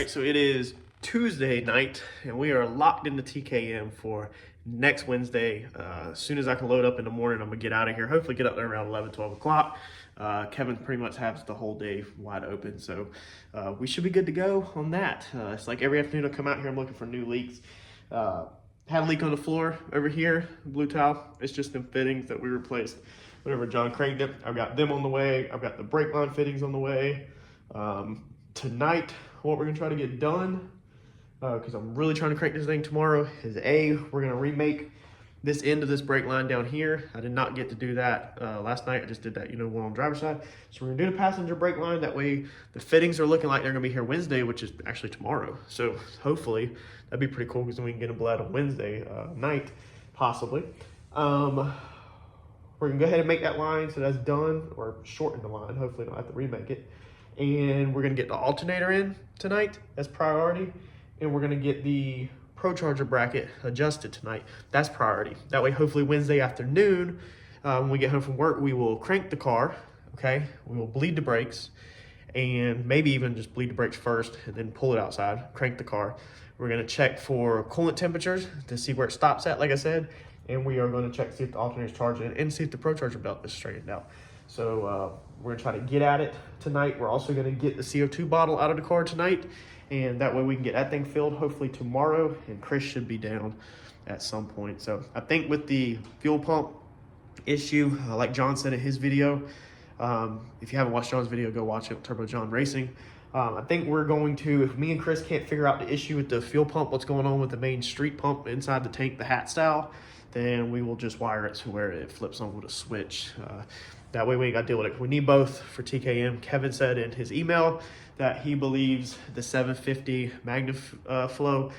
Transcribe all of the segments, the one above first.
right, so it is Tuesday night, and we are locked into TKM for next Wednesday. As soon as I can load up in the morning, I'm gonna get out of here. Hopefully get up there around 11, 12 o'clock. Kevin pretty much has the whole day wide open, so we should be good to go on that. It's like every afternoon I come out here, I'm looking for new leaks. Had a leak on the floor over here, blue tile. It's just them fittings that we replaced whenever John cranked it. I've got them on the way. I've got the brake line fittings on the way. Tonight, what we're gonna try to get done, because I'm really trying to crank this thing tomorrow, is we're gonna remake this end of this brake line down here. I did not get to do that last night. I just did that, one on the driver's side. So we're gonna do the passenger brake line. That way the fittings are looking like they're gonna be here Wednesday, which is actually tomorrow. So hopefully that'd be pretty cool, because then we can get them bled on Wednesday night, possibly. We're gonna go ahead and make that line so that's done, or shorten the line. Hopefully don't have to remake it. And we're gonna get the alternator in tonight as priority. And we're gonna get the Procharger bracket adjusted tonight. That's priority. That way, hopefully Wednesday afternoon, when we get home from work, we will crank the car, okay? We will bleed the brakes, and maybe even just bleed the brakes first and then pull it outside, crank the car. We're gonna check for coolant temperatures to see where it stops at, like I said, and we are gonna check to see if the alternator is charging and see if the Procharger belt is straightened out. So we're gonna try to get at it tonight. We're also gonna get the CO2 bottle out of the car tonight, and that way we can get that thing filled hopefully tomorrow, and Chris should be down at some point. So I think with the fuel pump issue, like John said in his video, if you haven't watched John's video, go watch it, Turbo John Racing. I think we're going to, if me and Chris can't figure out the issue with the fuel pump, what's going on with the main street pump inside the tank, the hat style, then we will just wire it to where it flips on with a switch. That way we ain't got to deal with it. We need both for TKM. Kevin said in his email that he believes the 750 Magna Flow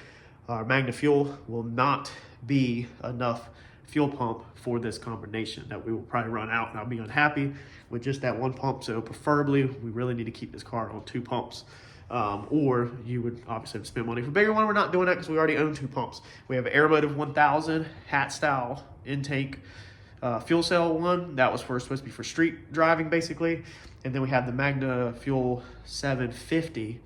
or Magna Fuel will not be enough fuel pump for this combination, that we will probably run out, and I'll be unhappy with just that one pump. So preferably, we really need to keep this car on 2 pumps. Or you would obviously have to spend money for a bigger one. We're not doing that because we already own 2 pumps. We have an Aeromotive 1000 hat style intake fuel cell one that was supposed to be for street driving basically, and then we have the Magna Fuel 750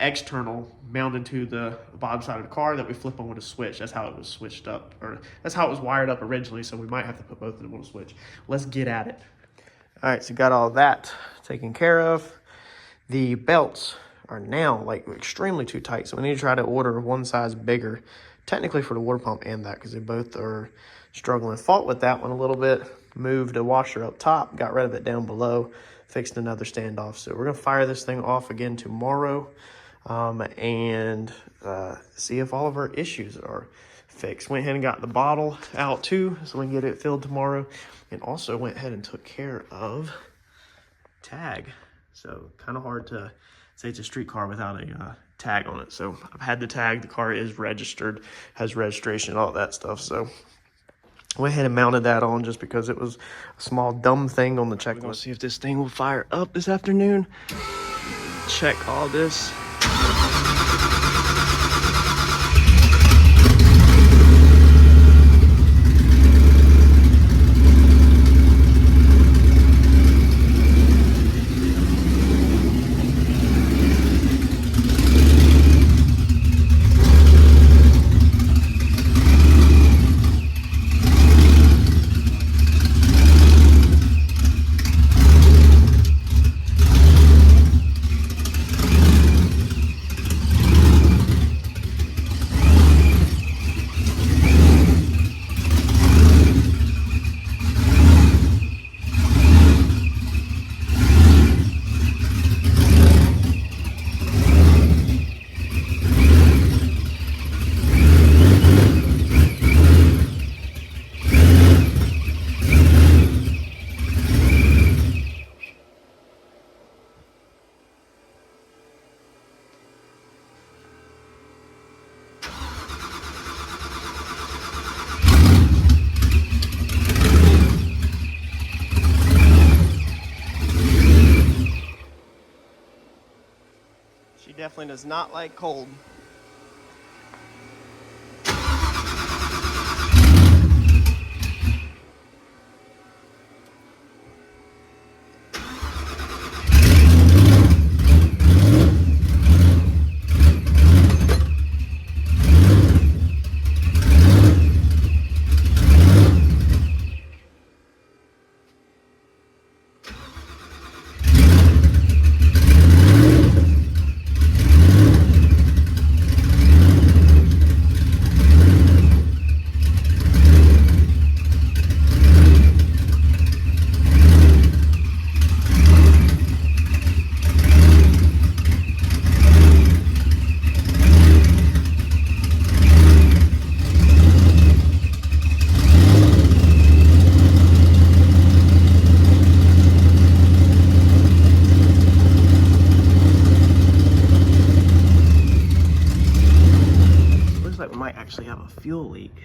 external mounted to the bottom side of the car that we flip on with a switch. That's how it was switched up, or that's how it was wired up originally, so we might have to put both of them on a switch. Let's get at it. All right, so got all that taken care of. The belts are now like extremely too tight, so we need to try to order one size bigger, technically for the water pump and that, because they both are struggling. Fought with that one a little bit, moved a washer up top, got rid of it down below, fixed another standoff. So we're gonna fire this thing off again tomorrow and see if all of our issues are fixed. Went ahead and got the bottle out too, so we can get it filled tomorrow, and also went ahead and took care of tag. So kind of hard to say it's a street car without a tag on it. So I've had the tag, the car is registered, has registration, all that stuff. So went ahead and mounted that on just because it was a small dumb thing on the checklist. We're gonna see if this thing will fire up this afternoon. Check all this. Definitely does not like cold. actually have a fuel leak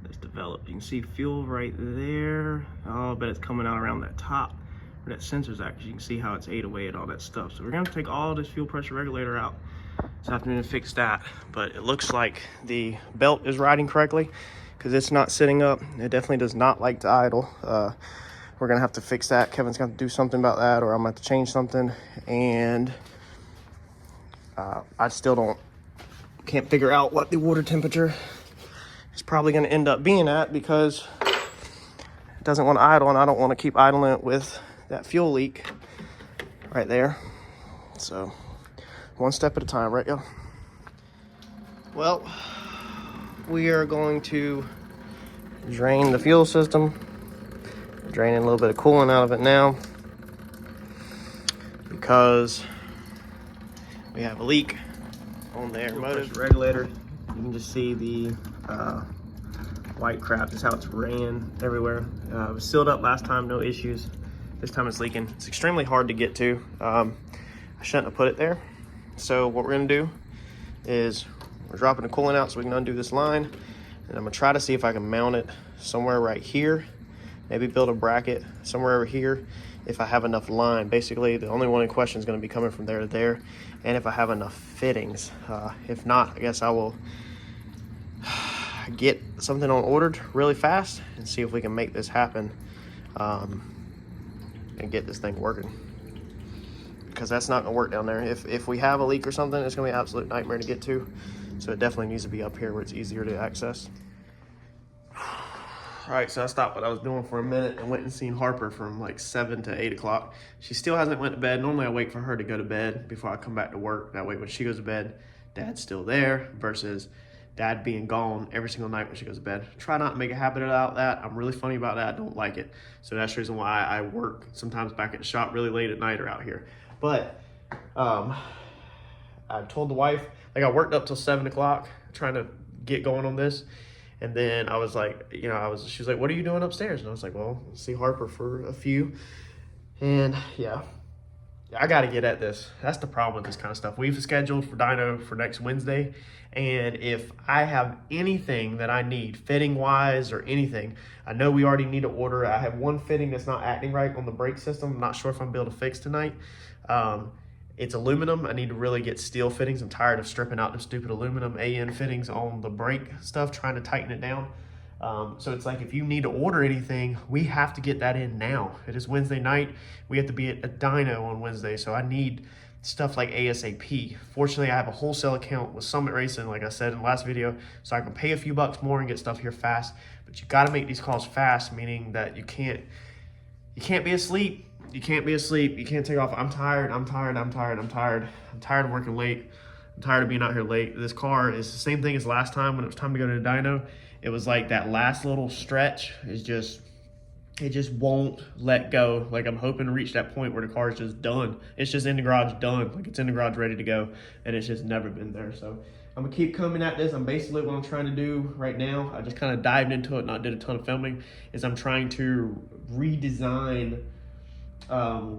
that's developed. You can see fuel right there. Oh, but it's coming out around that top where that sensor's at, because you can see how it's ate away at all that stuff. So we're gonna take all this fuel pressure regulator out this afternoon to fix that. But it looks like the belt is riding correctly because it's not sitting up. It definitely does not like to idle. We're gonna have to fix that. Kevin's gonna have to do something about that, or I'm gonna have to change something. And I still can't figure out what the water temperature is probably gonna end up being at, because it doesn't want to idle, and I don't want to keep idling it with that fuel leak right there. So one step at a time, right, y'all? Well, we are going to drain the fuel system, draining a little bit of coolant out of it now, because we have a leak on the motor regulator. You can just see the white crap. This is how it's ran everywhere. It was sealed up last time, no issues. This time it's leaking. It's extremely hard to get to. I shouldn't have put it there. So what we're gonna do is we're dropping the coolant out so we can undo this line, and I'm gonna try to see if I can mount it somewhere right here. Maybe build a bracket somewhere over here if I have enough line. Basically, the only one in question is gonna be coming from there to there, and if I have enough fittings. If not, I guess I will get something on ordered really fast and see if we can make this happen, and get this thing working, because that's not gonna work down there. If we have a leak or something, it's gonna be an absolute nightmare to get to. So it definitely needs to be up here where it's easier to access. All right, so I stopped what I was doing for a minute and went and seen Harper from like 7 to 8 o'clock. She still hasn't went to bed. Normally I wait for her to go to bed before I come back to work. That way when she goes to bed, Dad's still there, versus Dad being gone every single night when she goes to bed. Try not to make a habit about that. I'm really funny about that. I don't like it. So that's the reason why I work sometimes back at the shop really late at night or out here. But I told the wife, like, I worked up till 7 o'clock trying to get going on this. And then I was like, she was like, what are you doing upstairs? And I was like, well, see Harper for a few. And yeah, I got to get at this. That's the problem with this kind of stuff. We've scheduled for dyno for next Wednesday. And if I have anything that I need fitting wise or anything, I know we already need to order. I have one fitting that's not acting right on the brake system. I'm not sure if I'm able to fix tonight. It's aluminum. I need to really get steel fittings. I'm tired of stripping out the stupid aluminum AN fittings on the brake stuff, trying to tighten it down. So it's like, if you need to order anything, we have to get that in now. It is Wednesday night. We have to be at a dyno on Wednesday. So I need stuff like ASAP. Fortunately, I have a wholesale account with Summit Racing, like I said in the last video, so I can pay a few bucks more and get stuff here fast. But you got to make these calls fast, meaning that you can't be asleep. You can't be asleep. You can't take off. I'm tired of working late. I'm tired of being out here late. This car is the same thing as last time when it was time to go to the dyno. It was like that last little stretch is just, it just won't let go. Like, I'm hoping to reach that point where the car is just done. It's just in the garage done. Like, it's in the garage ready to go, and it's just never been there. So I'm gonna keep coming at this. I'm basically, what I'm trying to do right now, I just kind of dived into it, not did a ton of filming, is I'm trying to redesign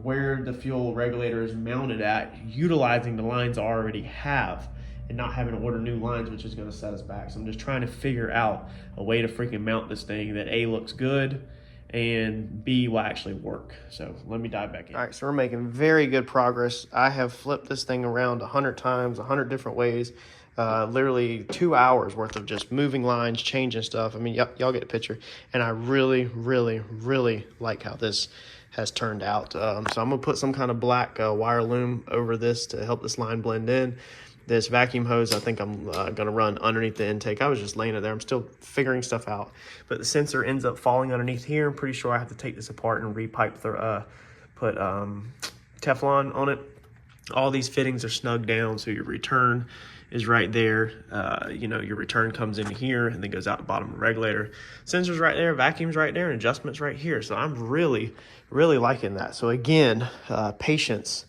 where the fuel regulator is mounted at, utilizing the lines I already have and not having to order new lines, which is going to set us back. So I'm just trying to figure out a way to freaking mount this thing that A, looks good, and B, will actually work. So let me dive back in. All right, so we're making very good progress. I have flipped this thing around 100 times, 100 different ways. Literally 2 hours worth of just moving lines, changing stuff. I mean, y'all get the picture. And I really, really, really like how this has turned out. So I'm gonna put some kind of black wire loom over this to help this line blend in. This vacuum hose, I think I'm gonna run underneath the intake. I was just laying it there. I'm still figuring stuff out. But the sensor ends up falling underneath here. I'm pretty sure I have to take this apart and repipe the, put Teflon on it. All these fittings are snugged down, so your return is right there. Your return comes in here and then goes out the bottom of the regulator. Sensor's right there, vacuum's right there, and adjustment's right here. So I'm really, really liking that. So again, patience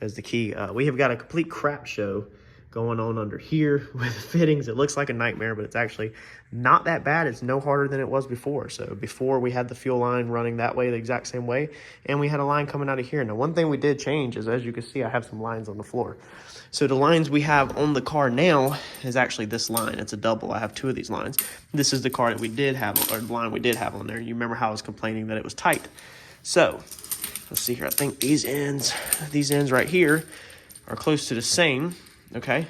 is the key. We have got a complete crap show going on under here with fittings. It looks like a nightmare, but it's actually not that bad. It's no harder than it was before. So before, we had the fuel line running that way the exact same way, and we had a line coming out of here. Now, one thing we did change is, as you can see, I have some lines on the floor. So the lines we have on the car now is actually this line. It's a double. I have 2 of these lines. This is the car that we did have, or the line we did have on there. You remember how I was complaining that it was tight. So let's see here. I think these ends right here are close to the same, okay?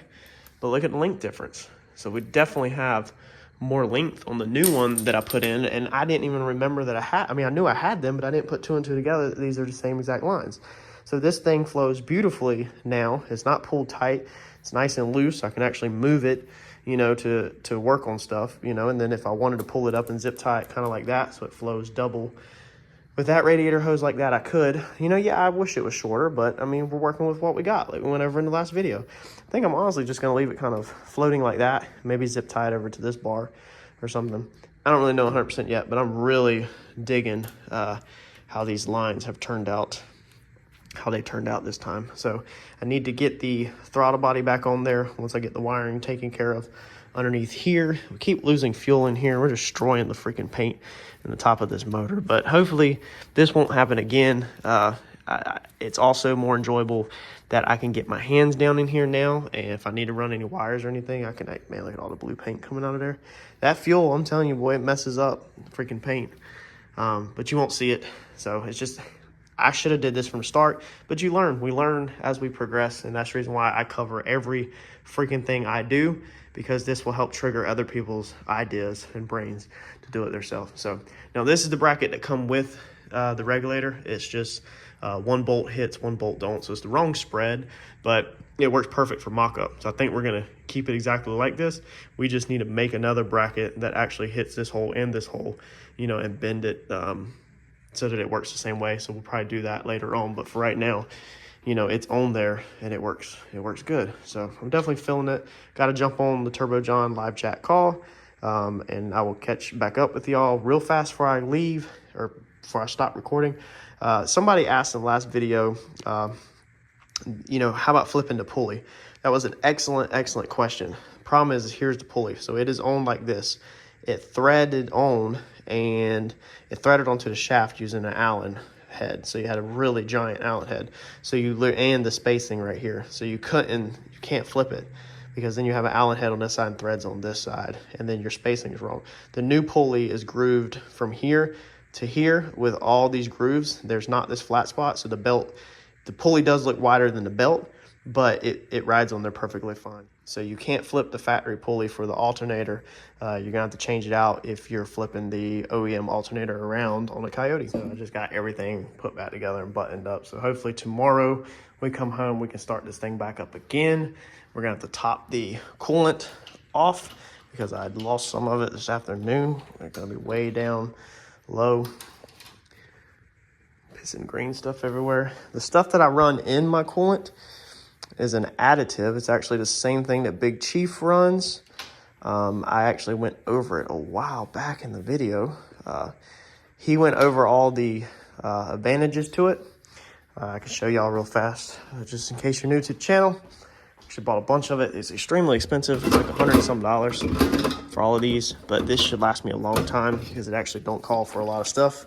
But look at the length difference. So we definitely have more length on the new one that I put in, and I didn't even remember that I knew I had them, but I didn't put 2 and 2 together. These are the same exact lines. So this thing flows beautifully now. It's not pulled tight. It's nice and loose. I can actually move it, you know, to work on stuff, you know, and then if I wanted to pull it up and zip tie it kind of like that so it flows double with that radiator hose like that, I could. You know, yeah, I wish it was shorter, but I mean, we're working with what we got, like we went over in the last video. I think I'm honestly just gonna leave it kind of floating like that, maybe zip tie it over to this bar or something. I don't really know 100% yet, but I'm really digging how these lines have turned out, how they turned out this time. So I need to get the throttle body back on there once I get the wiring taken care of underneath here. We keep losing fuel in here. We're destroying the freaking paint in the top of this motor, but hopefully this won't happen again. It's also more enjoyable that I can get my hands down in here now, and if I need to run any wires or anything, I can, man, look at all the blue paint coming out of there. That fuel, I'm telling you, boy, it messes up the freaking paint. But you won't see it. So it's just, I should have did this from the start, but we learn as we progress, and that's the reason why I cover every freaking thing I do, because this will help trigger other people's ideas and brains to do it themselves. So now this is the bracket that come with the regulator. It's just 1 bolt hits, 1 bolt don't, so it's the wrong spread, but it works perfect for mock-up. So I think we're gonna keep it exactly like this. We just need to make another bracket that actually hits this hole and this hole, you know, and bend it so that it works the same way. So we'll probably do that later on, but for right now, you know, it's on there and it works good. So I'm definitely feeling it. Got to jump on the Turbo John live chat call, and I will catch back up with y'all real fast before I leave, or before I stop recording. Somebody asked in the last video, you know, how about flipping the pulley? That was an excellent question. Problem is, here's the pulley. So it is on like this. It threaded on, and it threaded onto the shaft using an Allen head. So you had a really giant Allen head. So and the spacing right here. So you can't flip it, because then you have an Allen head on this side and threads on this side, and then your spacing is wrong. The new pulley is grooved from here to here with all these grooves. There's not this flat spot, so the pulley does look wider than the belt, but it rides on there perfectly fine. So you can't flip the factory pulley for the alternator. You're gonna have to change it out if you're flipping the OEM alternator around on a Coyote. So I just got everything put back together and buttoned up. So hopefully tomorrow we come home, we can start this thing back up again. We're gonna have to top the coolant off because I lost some of it this afternoon. It's gonna be way down low. Pissing green stuff everywhere. The stuff that I run in my coolant is an additive. It's actually the same thing that Big Chief runs. I actually went over it a while back in the video. He went over all the advantages to it. I can show y'all real fast, just in case you're new to the channel. Actually bought a bunch of it. It's extremely expensive. It's like $100 and some for all of these, but this should last me a long time because it actually don't call for a lot of stuff.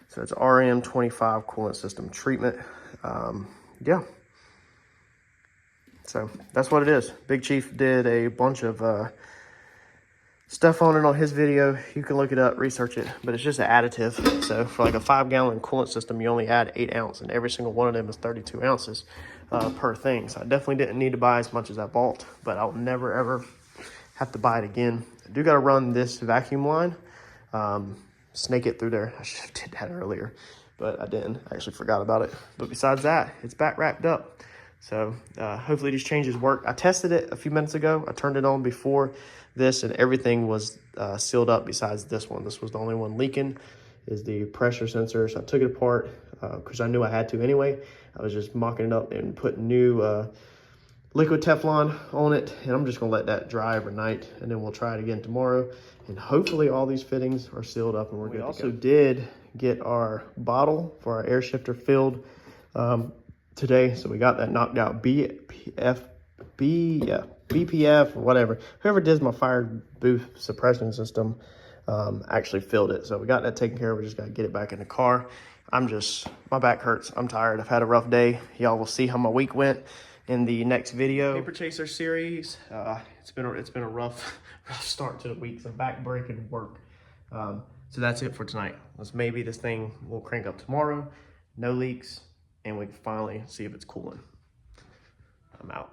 So it's RM25 coolant system treatment. Yeah. So that's what it is. Big Chief did a bunch of stuff on it on his video. You can look it up, research it, but it's just an additive. So for like a 5-gallon coolant system, you only add 8 ounces, and every single one of them is 32 ounces per thing. So I definitely didn't need to buy as much as I bought, but I'll never ever have to buy it again. I do got to run this vacuum line, snake it through there. I should have did that earlier, but I didn't. I actually forgot about it. But besides that, it's back wrapped up. So hopefully these changes work. I tested it a few minutes ago. I turned it on before this, and everything was sealed up besides this one. This was the only one leaking, is the pressure sensor. So I took it apart because I knew I had to anyway. I was just mocking it up and putting new liquid Teflon on it, and I'm just gonna let that dry overnight, and then we'll try it again tomorrow. And hopefully all these fittings are sealed up and we're good to go. We also did get our bottle for our air shifter filled today, so we got that knocked out. BPF or whatever. Whoever does my fire booth suppression system actually filled it. So we got that taken care of. We just got to get it back in the car. My back hurts. I'm tired. I've had a rough day. Y'all will see how my week went in the next video. Paper Chaser series. It's been a rough start to the week. Some back-breaking work. So that's it for tonight. Maybe this thing will crank up tomorrow. No leaks, and we can finally see if it's cooling. I'm out.